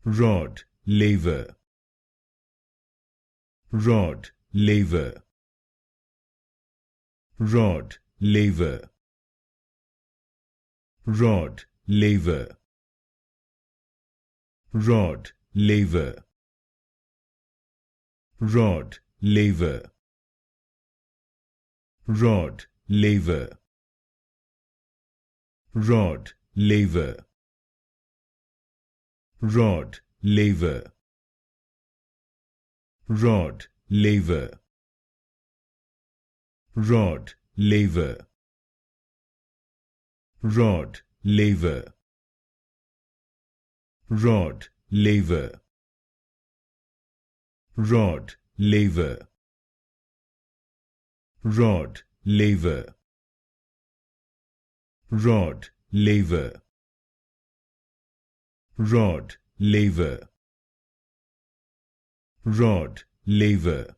rod, laver, rod, laver, rod, laver, rod, laver, rod, laver, rod, laver, rod, laver, rod, laver, rod, laver, rod, laver, rod, laver, rod, laver, rod, laver, rod, laver, rod, laver, rod, laver, rod, laver, rod, laver,